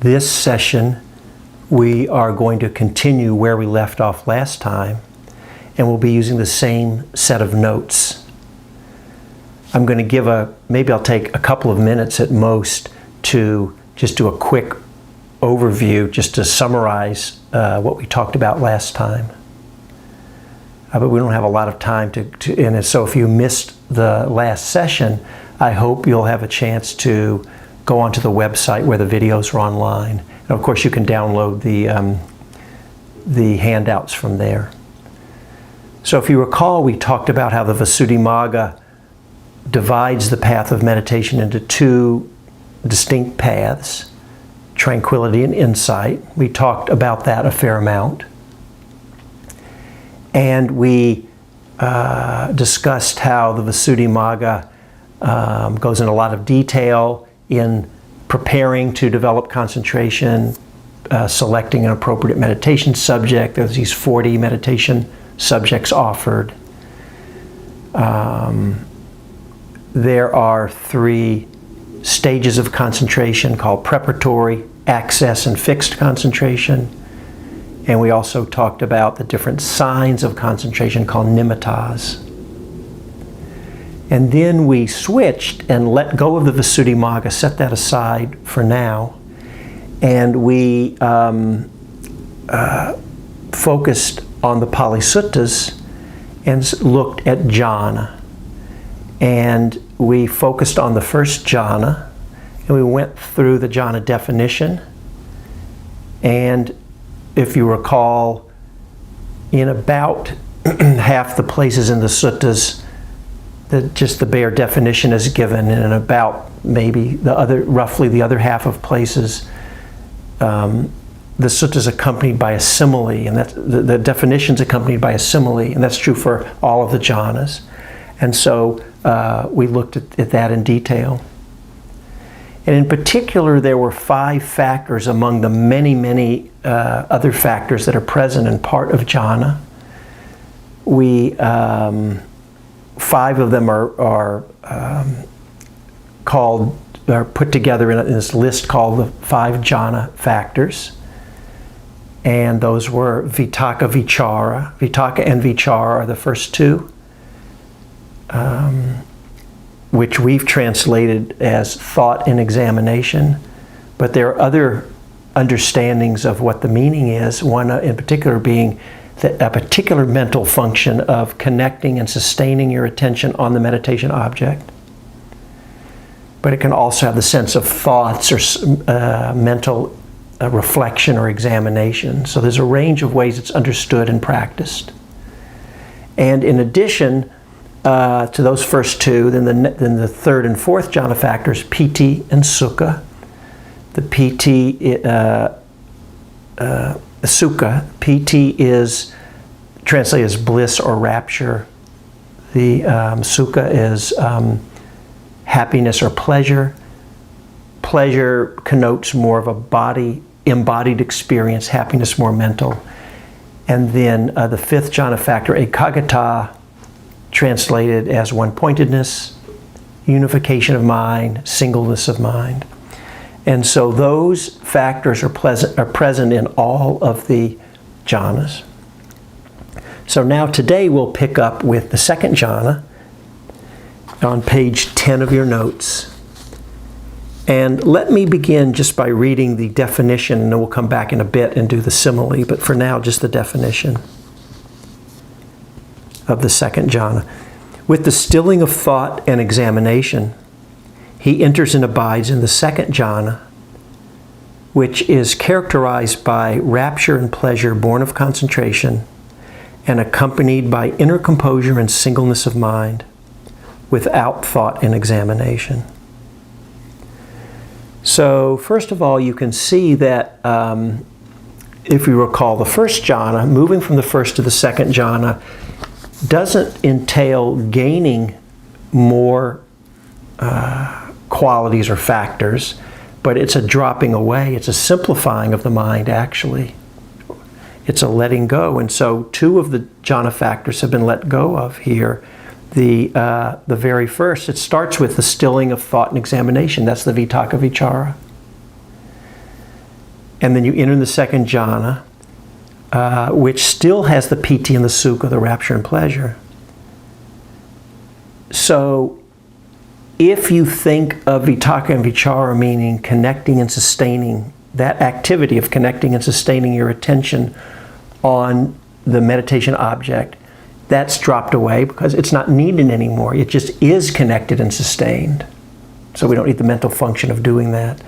This session, we are going to continue where we left off last time, and we'll be using the same set of notes. I'm going to give maybe I'll take a couple of minutes at most to just do a quick overview, just to summarize what we talked about last time. But we don't have a lot of time and so if you missed the last session, I hope you'll have a chance to go onto the website where the videos are online. And of course, you can download the handouts from there. So if you recall, we talked about how the Visuddhimagga divides the path of meditation into two distinct paths, tranquility and insight. We talked about that a fair amount. And we discussed how the Visuddhimagga goes in a lot of detail in preparing to develop concentration, selecting an appropriate meditation subject. There's these 40 meditation subjects offered. There are 3 stages of concentration called preparatory, access, and fixed concentration. And we also talked about the different signs of concentration called nimittas. And then we switched and let go of the Visuddhimagga, set that aside for now, and we focused on the Pali Suttas and looked at Jhana. And we focused on the first Jhana, and we went through the Jhana definition. And if you recall, in about half the places in the suttas, just the bare definition is given, and in about maybe roughly the other half of places, the sutta is accompanied by a simile, and that's the definition's accompanied by a simile, and that's true for all of the jhanas. And so we looked at that in detail. And in particular, there were 5 factors among the many, many other factors that are present in part of jhana. 5 of them are put together in this list called the 5 jhana factors. And those were vitakka, vichara. Vitakka and vichara are the first 2, which we've translated as thought and examination. But there are other understandings of what the meaning is, one in particular being a particular mental function of connecting and sustaining your attention on the meditation object. But it can also have the sense of thoughts or mental reflection or examination. So there's a range of ways it's understood and practiced. And in addition to those first 2, then the 3rd and 4th jhana factors, piti and sukha. The piti, sukha, piti is translated as bliss or rapture. The sukha is happiness or pleasure. Pleasure connotes more of a embodied experience, happiness more mental. And then the 5th jhana factor, ekaggata, translated as one-pointedness, unification of mind, singleness of mind. And so those factors are present in all of the jhanas. So now today we'll pick up with the 2nd jhana on page 10 of your notes. And let me begin just by reading the definition, and then we'll come back in a bit and do the simile, but for now just the definition of the 2nd jhana. With the stilling of thought and examination, he enters and abides in the 2nd jhana, which is characterized by rapture and pleasure born of concentration and accompanied by inner composure and singleness of mind without thought and examination. So first of all, you can see that if you recall the first jhana, moving from the first to the 2nd jhana doesn't entail gaining more qualities or factors, but it's a dropping away, it's a simplifying of the mind actually. It's a letting go. And so 2 of the jhana factors have been let go of here. The very first, it starts with the stilling of thought and examination. That's the vitakka vichara. And then you enter the second jhana, which still has the piti and the sukha, the rapture and pleasure. So if you think of vitakka and vichara meaning connecting and sustaining, that activity of connecting and sustaining your attention on the meditation object, that's dropped away because it's not needed anymore. It just is connected and sustained. So we don't need the mental function of doing that.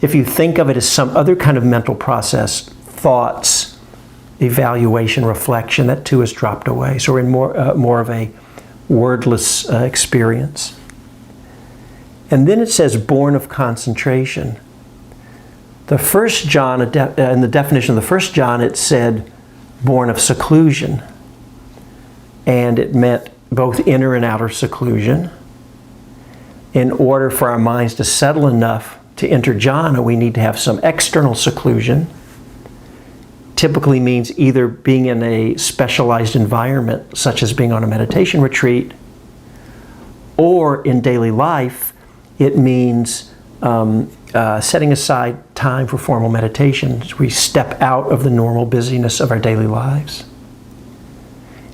If you think of it as some other kind of mental process, thoughts, evaluation, reflection, that too has dropped away. So we're in more of a wordless experience. And then it says born of concentration. The first jhana, in the definition of the first jhana, it said born of seclusion. And it meant both inner and outer seclusion. In order for our minds to settle enough to enter jhana, we need to have some external seclusion. Typically means either being in a specialized environment, such as being on a meditation retreat, or in daily life, it means setting aside time for formal meditations. We step out of the normal busyness of our daily lives.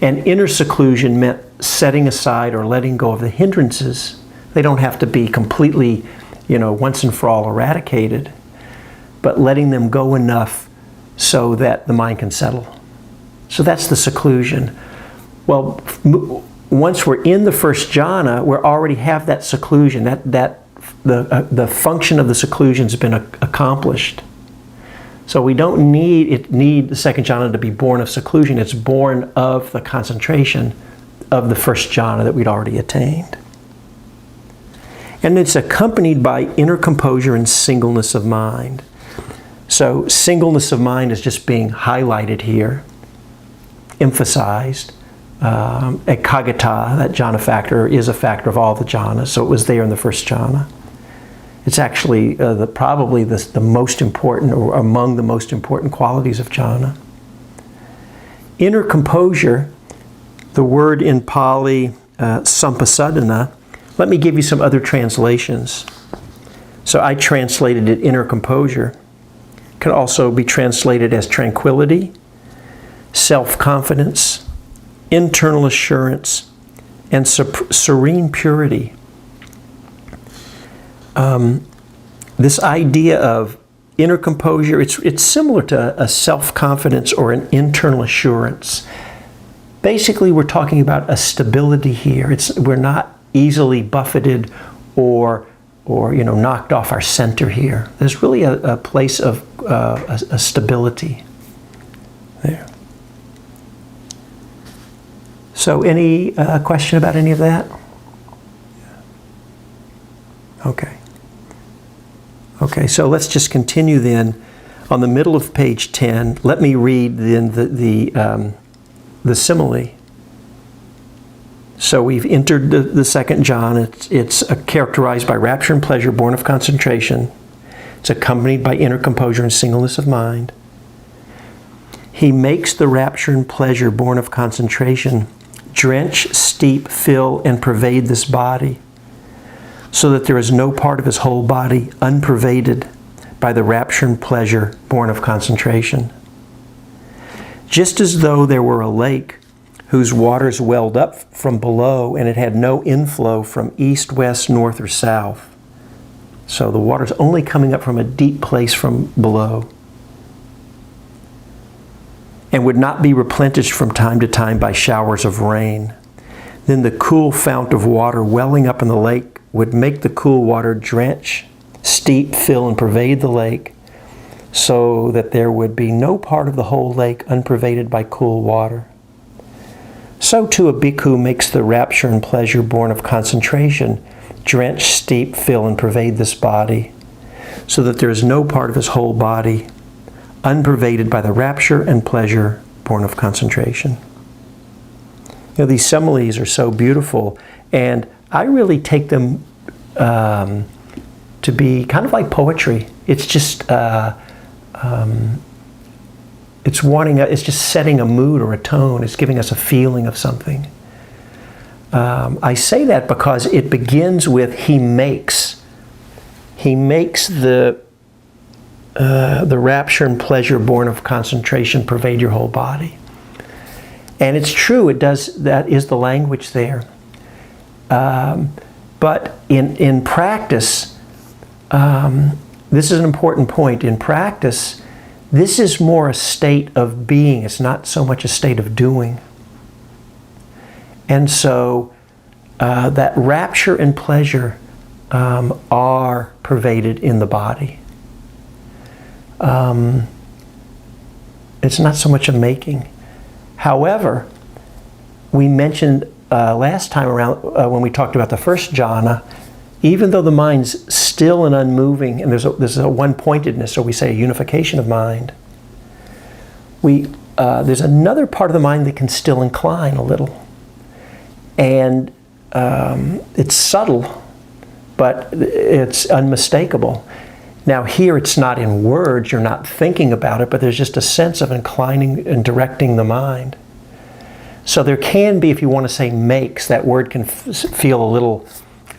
And inner seclusion meant setting aside or letting go of the hindrances. They don't have to be completely, once and for all eradicated, but letting them go enough so that the mind can settle. So that's the seclusion. Well, once we're in the first jhana, we already have that seclusion. The function of the seclusion has been accomplished. So we don't need the second jhana to be born of seclusion. It's born of the concentration of the first jhana that we'd already attained. And it's accompanied by inner composure and singleness of mind. So singleness of mind is just being highlighted here, emphasized. Ekaggata, that jhana factor, is a factor of all the jhanas, so it was there in the first jhana. It's actually probably the most important, or among the most important qualities of jhana. Inner composure, the word in Pali, sampasadana. Let me give you some other translations. So I translated it inner composure. It can also be translated as tranquility, self-confidence, internal assurance, and serene purity. This idea of inner composure, it's similar to a self-confidence or an internal assurance. Basically, we're talking about a stability here. We're not easily buffeted or knocked off our center here. There's really a place of a stability there. So any question about any of that? Okay, so let's just continue then. On the middle of page 10, let me read then the simile. So we've entered the second jhana. It's characterized by rapture and pleasure, born of concentration. It's accompanied by inner composure and singleness of mind. He makes the rapture and pleasure, born of concentration, drench, steep, fill, and pervade this body, so that there is no part of his whole body unpervaded by the rapture and pleasure born of concentration. Just as though there were a lake whose waters welled up from below and it had no inflow from east, west, north, or south. So the water's only coming up from a deep place from below, and would not be replenished from time to time by showers of rain. Then the cool fount of water welling up in the lake would make the cool water drench, steep, fill, and pervade the lake, so that there would be no part of the whole lake unpervaded by cool water. So too a bhikkhu makes the rapture and pleasure born of concentration drench, steep, fill, and pervade this body, so that there is no part of his whole body unpervaded by the rapture and pleasure born of concentration. These similes are so beautiful, and I really take them to be kind of like poetry. It's just it's just setting a mood or a tone. It's giving us a feeling of something. I say that because it begins with he makes the the rapture and pleasure born of concentration pervade your whole body. And it's true, it does. That is the language there. But in practice, this is an important point. In practice, this is more a state of being. It's not so much a state of doing. And so that rapture and pleasure are pervaded in the body. It's not so much a making. However, we mentioned last time around when we talked about the first jhana, even though the mind's still and unmoving, and there's a one-pointedness, or we say a unification of mind, there's another part of the mind that can still incline a little. And it's subtle, but it's unmistakable. Now here it's not in words, you're not thinking about it, but there's just a sense of inclining and directing the mind. So there can be, if you want to say makes, that word can feel a little,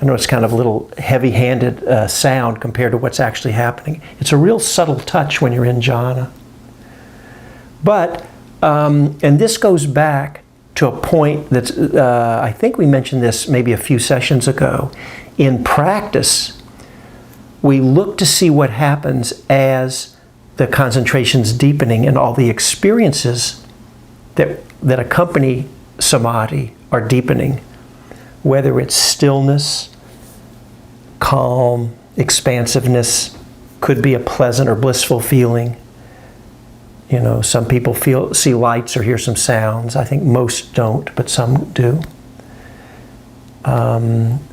I know it's kind of a little heavy-handed sound compared to what's actually happening. It's a real subtle touch when you're in jhana. But, and this goes back to a point that's, I think we mentioned this maybe a few sessions ago. In practice, we look to see what happens as the concentration's deepening, and all the experiences that accompany samadhi are deepening, whether it's stillness, calm, expansiveness, could be a pleasant or blissful feeling. You know, some people see lights or hear some sounds. I think most don't, but some do.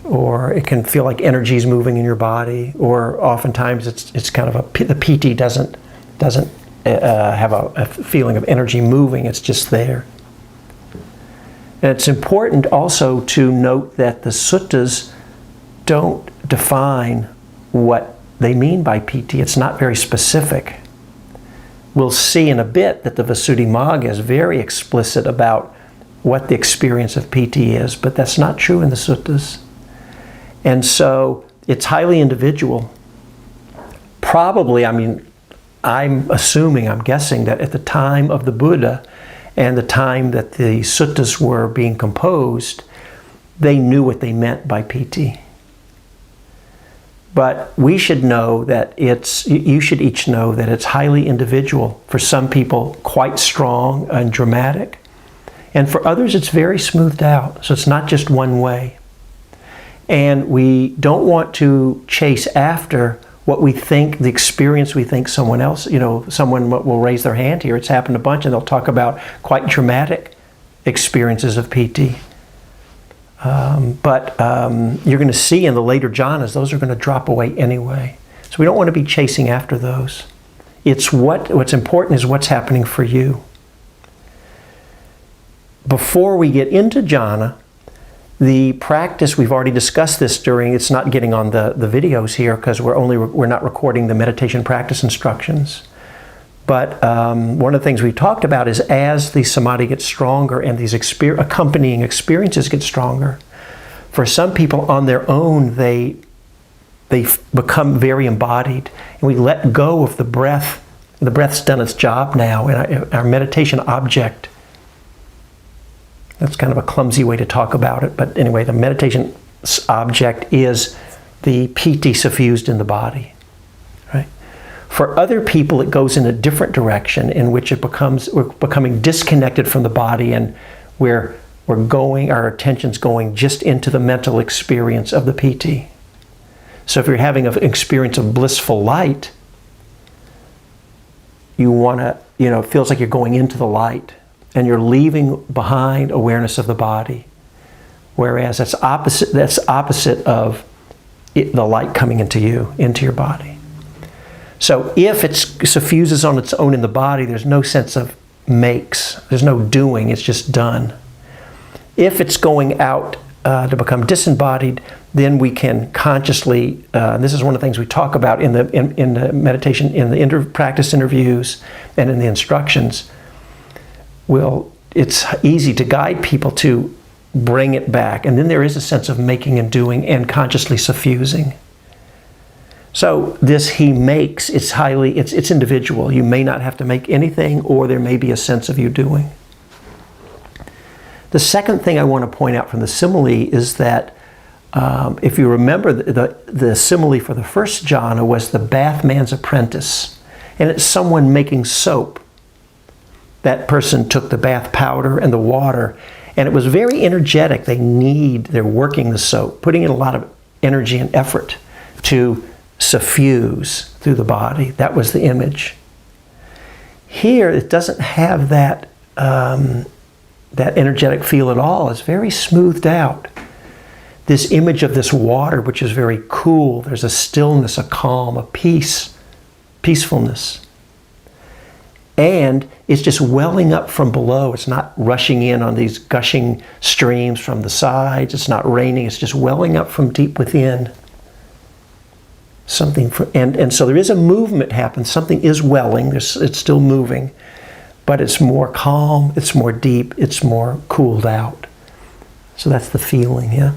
Or it can feel like energy's moving in your body, or oftentimes it's kind of the PT doesn't have a feeling of energy moving, it's just there. And it's important also to note that the suttas don't define what they mean by PT. It's not very specific. We'll see in a bit that the Visuddhimagga is very explicit about what the experience of PT is, but that's not true in the suttas. And so it's highly individual. Probably, I'm guessing that at the time of the Buddha and the time that the suttas were being composed, they knew what they meant by PT. But we should know that you should each know that it's highly individual. For some people, quite strong and dramatic. And for others, it's very smoothed out. So it's not just one way. And we don't want to chase after what we think, the experience we think someone else, someone will raise their hand here. It's happened a bunch, and they'll talk about quite dramatic experiences of PT. But you're going to see in the later jhanas, those are going to drop away anyway. So we don't want to be chasing after those. It's what's important is what's happening for you. Before we get into jhana, the practice, we've already discussed this it's not getting on the videos here because we're not recording the meditation practice instructions. But one of the things we talked about is as the samadhi gets stronger and these accompanying experiences get stronger, for some people on their own, they become very embodied, and we let go of the breath. The breath's done its job now, and our meditation object, that's kind of a clumsy way to talk about it, but anyway, the meditation object is the piti suffused in the body, right? For other people, it goes in a different direction in which we're becoming disconnected from the body, and our attention's going just into the mental experience of the piti. So if you're having an experience of blissful light, you want to, it feels like you're going into the light, and you're leaving behind awareness of the body. Whereas that's opposite of the light coming into your body. So if it suffuses on its own in the body, there's no sense of makes. There's no doing, it's just done. If it's going out to become disembodied, then we can consciously, this is one of the things we talk about in the meditation, in the practice interviews and in the instructions. It's easy to guide people to bring it back. And then there is a sense of making and doing and consciously suffusing. So this he makes, it's individual. You may not have to make anything, or there may be a sense of you doing. The second thing I want to point out from the simile is that if you remember, the simile for the first jhana was the bathman's apprentice. And it's someone making soap. That person took the bath powder and the water, and it was very energetic. They're working the soap, putting in a lot of energy and effort to suffuse through the body. That was the image. Here, it doesn't have that energetic feel at all. It's very smoothed out. This image of this water, which is very cool, there's a stillness, a calm, a peace, peacefulness. And it's just welling up from below. It's not rushing in on these gushing streams from the sides. It's not raining. It's just welling up from deep within. And so there is a movement happens. Something is welling. It's still moving. But it's more calm. It's more deep. It's more cooled out. So that's the feeling, yeah?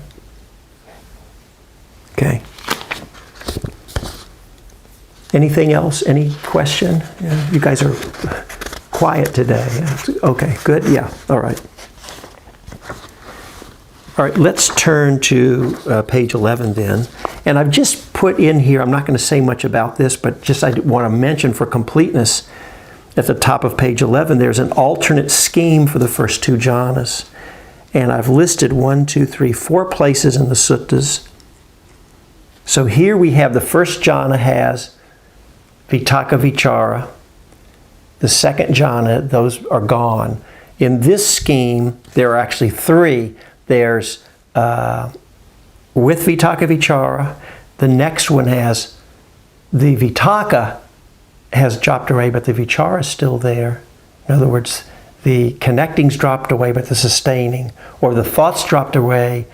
Okay. Anything else? Any question? Yeah, you guys are quiet today. Yeah. Okay, good. Yeah, all right. All right, let's turn to page 11 then. And I've just put in here, I'm not going to say much about this, but just I want to mention for completeness, at the top of page 11, there's an alternate scheme for the first two jhanas. And I've listed 4 places in the suttas. So here we have the first jhana has Vitakka Vichara. The second jhana, those are gone. In this scheme, there are actually 3. There's with Vitakka Vichara. The next one has the Vitakka has dropped away, but the Vichara is still there. In other words, the connecting's dropped away, but the sustaining, or the thoughts dropped away,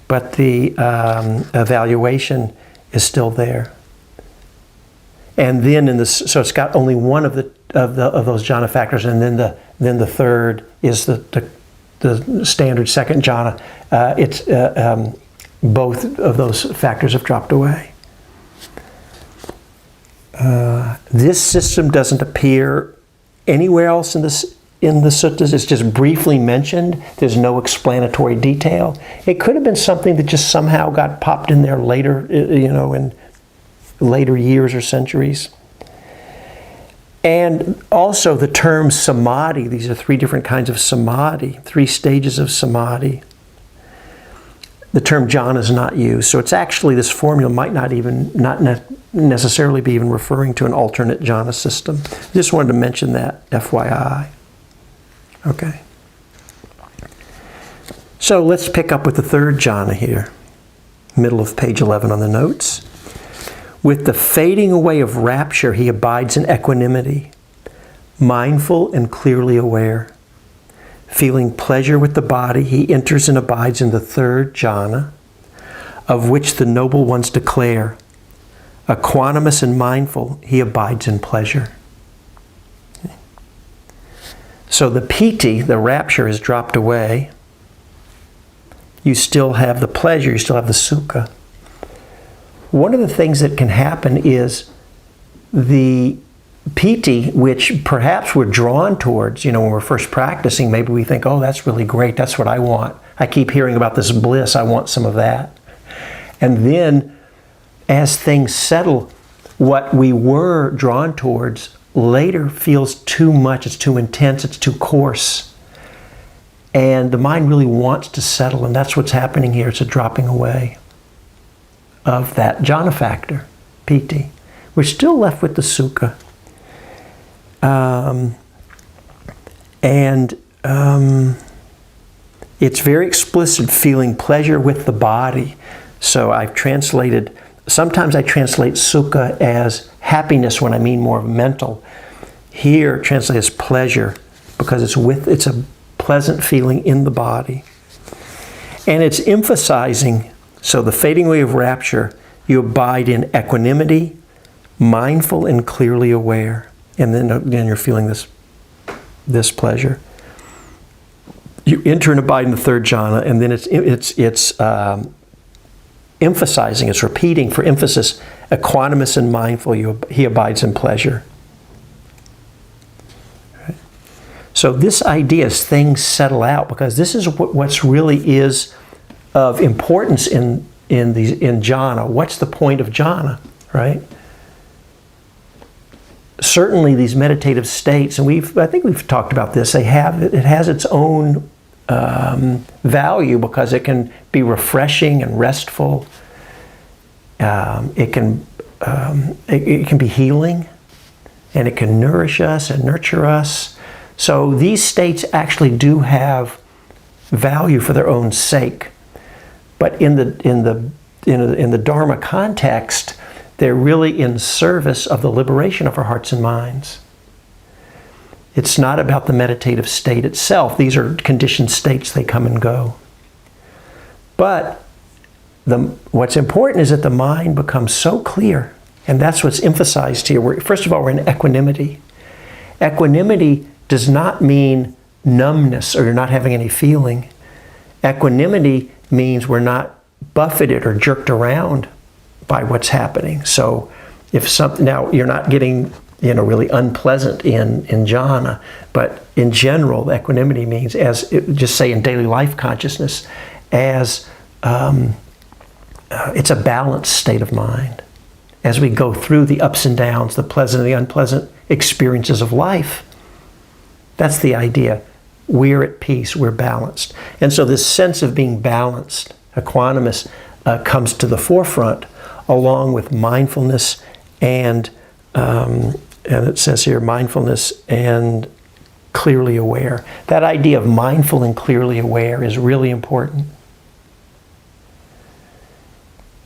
but the evaluation is still there. And then so it's got only one of those jhana factors, and then the third is the standard second jhana. Both of those factors have dropped away. This system doesn't appear anywhere else in the suttas. It's just briefly mentioned. There's no explanatory detail. It could have been something that just somehow got popped in there later, in later years or centuries. And also the term samadhi. These are 3 different kinds of samadhi, 3 stages of samadhi. The term jhana is not used. So it's actually, this formula might not necessarily be even referring to an alternate jhana system. Just wanted to mention that, FYI. Okay. So let's pick up with the third jhana here. Middle of page 11 on the notes. With the fading away of rapture, he abides in equanimity, mindful and clearly aware. Feeling pleasure with the body, he enters and abides in the third jhana, of which the noble ones declare, equanimous and mindful, he abides in pleasure. So the piti, the rapture, has dropped away. You still have the pleasure, you still have the sukha. One of the things that can happen is the piti, which perhaps we're drawn towards, when we're first practicing, maybe we think, oh, that's really great, that's what I want. I keep hearing about this bliss, I want some of that. And then as things settle, what we were drawn towards later feels too much, it's too intense, it's too coarse. And the mind really wants to settle, and that's what's happening here. It's a dropping away of that jhana factor, piti. We're still left with the sukha. It's very explicit, feeling pleasure with the body. So sometimes I translate sukha as happiness when I mean more mental. Here, translate as pleasure, because it's a pleasant feeling in the body. And it's emphasizing, so the fading away of rapture, you abide in equanimity, mindful and clearly aware. And then again, you're feeling this pleasure. You enter and abide in the third jhana, and then emphasizing, it's repeating for emphasis, equanimous and mindful, he abides in pleasure. Right? So this idea is things settle out, because this is what's really is of importance in jhana. What's the point of jhana, right? Certainly these meditative states, and I think we've talked about this, it has its own value, because it can be refreshing and restful. It can be healing, and it can nourish us and nurture us. So these states actually do have value for their own sake. But in the Dharma context, they're really in service of the liberation of our hearts and minds. It's not about the meditative state itself. These are conditioned states, they come and go. But what's important is that the mind becomes so clear, and that's what's emphasized here. First of all, we're in equanimity. Equanimity does not mean numbness or you're not having any feeling. Equanimity means we're not buffeted or jerked around by what's happening. So now you're not getting really unpleasant in jhana, but in general, equanimity means, just say in daily life consciousness, as it's a balanced state of mind. As we go through the ups and downs, the pleasant and the unpleasant experiences of life, that's the idea. We're at peace, we're balanced. And so this sense of being balanced, equanimous, comes to the forefront, along with mindfulness and it says here, mindfulness and clearly aware. That idea of mindful and clearly aware is really important.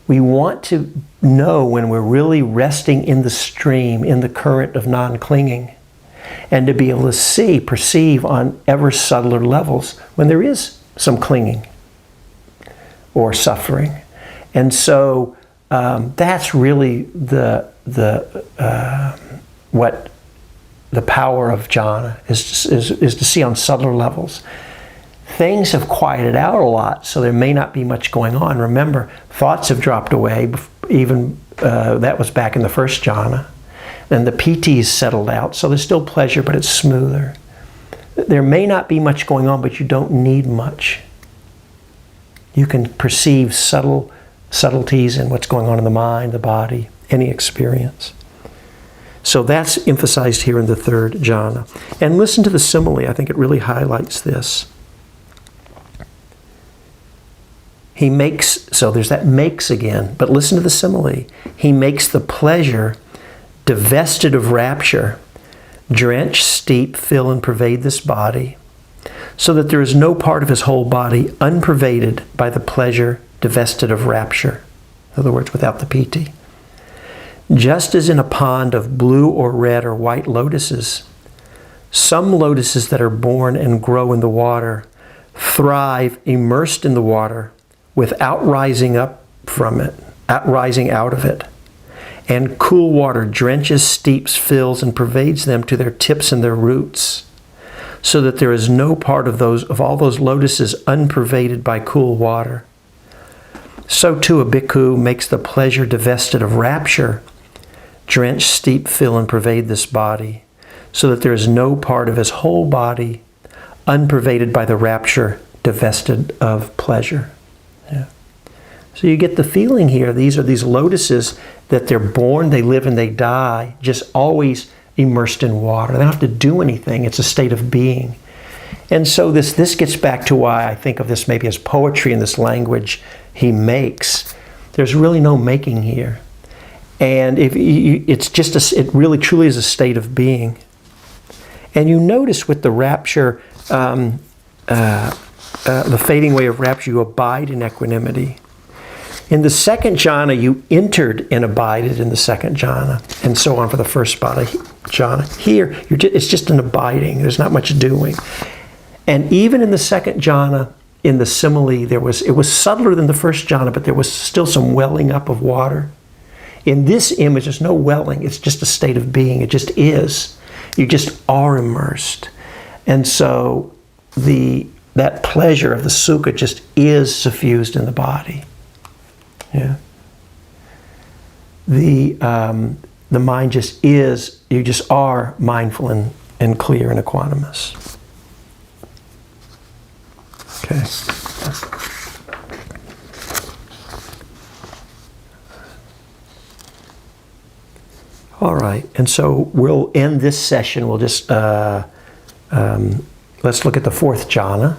We want to know when we're really resting in the stream, in the current of non-clinging, and to be able to perceive on ever subtler levels when there is some clinging or suffering. And so that's really what the power of jhana is to see on subtler levels. Things have quieted out a lot, so there may not be much going on. Remember, thoughts have dropped away, even that was back in the first jhana. And the PT is settled out, so there's still pleasure, but it's smoother. There may not be much going on, but you don't need much. You can perceive subtleties in what's going on in the mind, the body, any experience. So that's emphasized here in the third jhana. And listen to the simile. I think it really highlights this. So there's that makes again, but listen to the simile. He makes the pleasure divested of rapture, drench, steep, fill, and pervade this body, so that there is no part of his whole body unpervaded by the pleasure divested of rapture. In other words, without the piti. Just as in a pond of blue or red or white lotuses, some lotuses that are born and grow in the water thrive immersed in the water without rising up from it, rising out of it. And cool water drenches, steeps, fills, and pervades them to their tips and their roots, so that there is no part of all those lotuses unpervaded by cool water. So too a bhikkhu makes the pleasure divested of rapture drench, steep, fill, and pervade this body, so that there is no part of his whole body unpervaded by the rapture divested of pleasure. Yeah. So you get the feeling here, these are these lotuses that they're born, they live, and they die, just always immersed in water. They don't have to do anything. It's a state of being. And so this gets back to why I think of this maybe as poetry in this language he makes. There's really no making here. And it really truly is a state of being. And you notice with the rapture, the fading away of rapture, you abide in equanimity. In the second jhana, you entered and abided in the second jhana, and so on for the first jhana. Here, it's just an abiding. There's not much doing. And even in the second jhana, in the simile, it was subtler than the first jhana, but there was still some welling up of water. In this image, there's no welling. It's just a state of being. It just is. You just are immersed. And so that pleasure of the sukha just is suffused in the body. Yeah. The mind just is, you just are mindful and clear and equanimous. Okay. All right, and so we'll end this session. We'll just, let's look at the fourth jhana.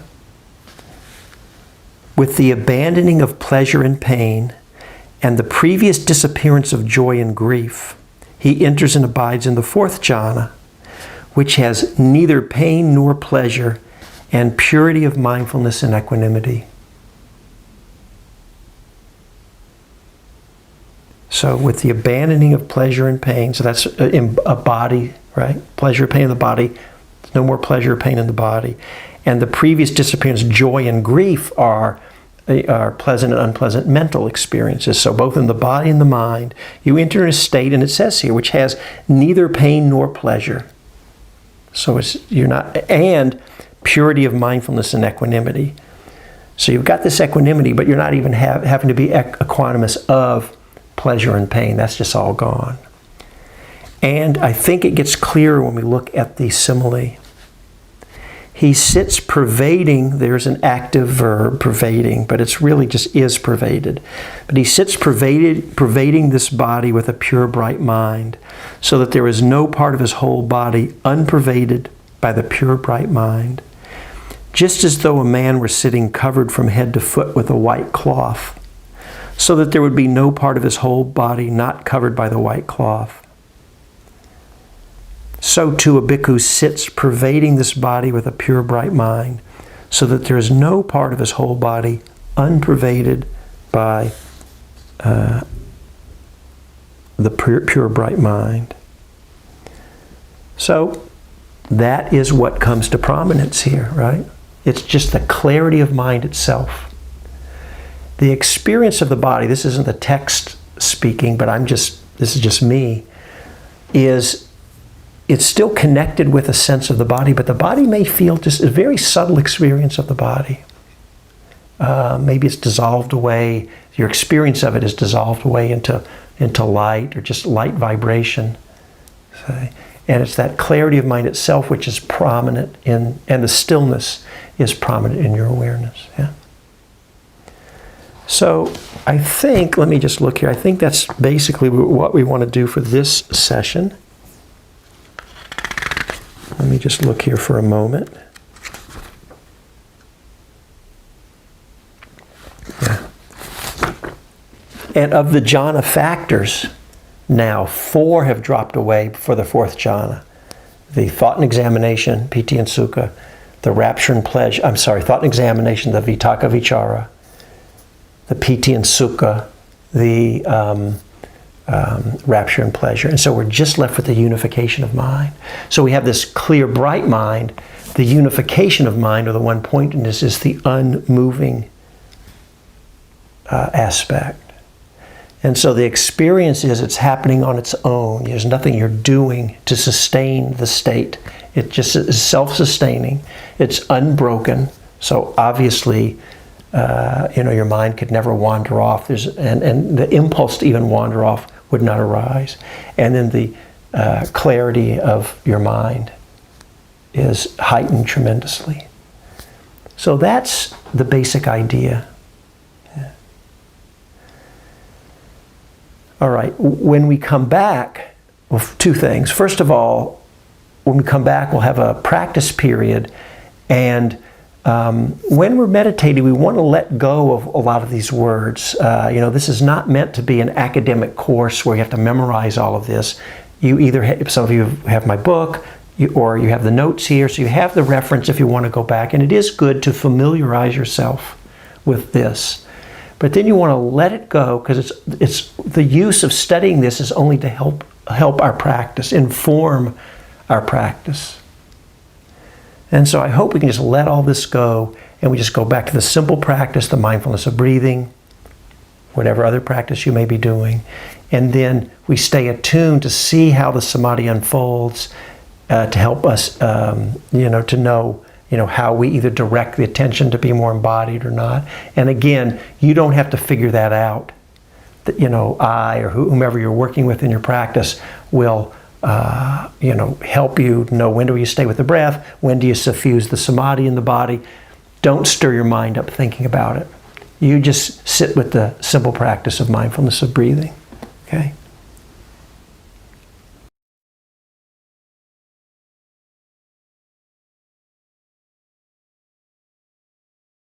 With the abandoning of pleasure and pain and the previous disappearance of joy and grief, he enters and abides in the fourth jhana, which has neither pain nor pleasure and purity of mindfulness and equanimity. So with the abandoning of pleasure and pain, so that's a body, right? Pleasure, pain in the body, no more pleasure or pain in the body. And the previous disappearance, joy and grief, are pleasant and unpleasant mental experiences. So both in the body and the mind, you enter a state, and it says here, which has neither pain nor pleasure. So you're not, and purity of mindfulness and equanimity. So you've got this equanimity, but you're not even having to be equanimous of pleasure and pain. That's just all gone. And I think it gets clearer when we look at the simile. He sits pervading, there's an active verb, pervading, but it's really just is pervaded. But he sits pervading this body with a pure, bright mind, so that there is no part of his whole body unpervaded by the pure, bright mind. Just as though a man were sitting covered from head to foot with a white cloth, so that there would be no part of his whole body not covered by the white cloth. So too a bhikkhu sits pervading this body with a pure, bright mind, so that there is no part of his whole body unpervaded by the pure, bright mind. So that is what comes to prominence here, right? It's just the clarity of mind itself. The experience of the body, this isn't the text speaking, but this is just me, it's still connected with a sense of the body, but the body may feel just a very subtle experience of the body. Maybe it's dissolved away, your experience of it is dissolved away into light, or just light vibration. And it's that clarity of mind itself which is prominent and the stillness is prominent in your awareness. Yeah. So I think, let me just look here, I think that's basically what we want to do for this session. Let me just look here for a moment. Yeah. And of the jhana factors, now 4 have dropped away for the fourth jhana. The thought and examination, piti and sukha, the rapture and pleasure, thought and examination, the vitakka vichara, the piti and sukha, the rapture and pleasure. And so we're just left with the unification of mind. So we have this clear, bright mind. The unification of mind, or the one-pointedness, is the unmoving aspect. And so the experience is it's happening on its own. There's nothing you're doing to sustain the state. It just is self-sustaining. It's unbroken. So obviously, your mind could never wander off. And the impulse to even wander off would not arise. And then the clarity of your mind is heightened tremendously. So that's the basic idea. Yeah. All right, when we come back, well, 2 things. First of all, when we come back, we'll have a practice period, and when we're meditating, we want to let go of a lot of these words. This is not meant to be an academic course where you have to memorize all of this. You either some of you have my book, or you have the notes here, so you have the reference if you want to go back. And it is good to familiarize yourself with this. But then you want to let it go, because it's the use of studying this is only to help our practice, inform our practice. And so I hope we can just let all this go, and we just go back to the simple practice, the mindfulness of breathing, whatever other practice you may be doing. And then we stay attuned to see how the samadhi unfolds, to help us, to know, how we either direct the attention to be more embodied or not. And again, you don't have to figure that out. that, I or whomever you're working with in your practice will help you know when do you stay with the breath, when do you suffuse the samadhi in the body. Don't stir your mind up thinking about it. You just sit with the simple practice of mindfulness of breathing. Okay?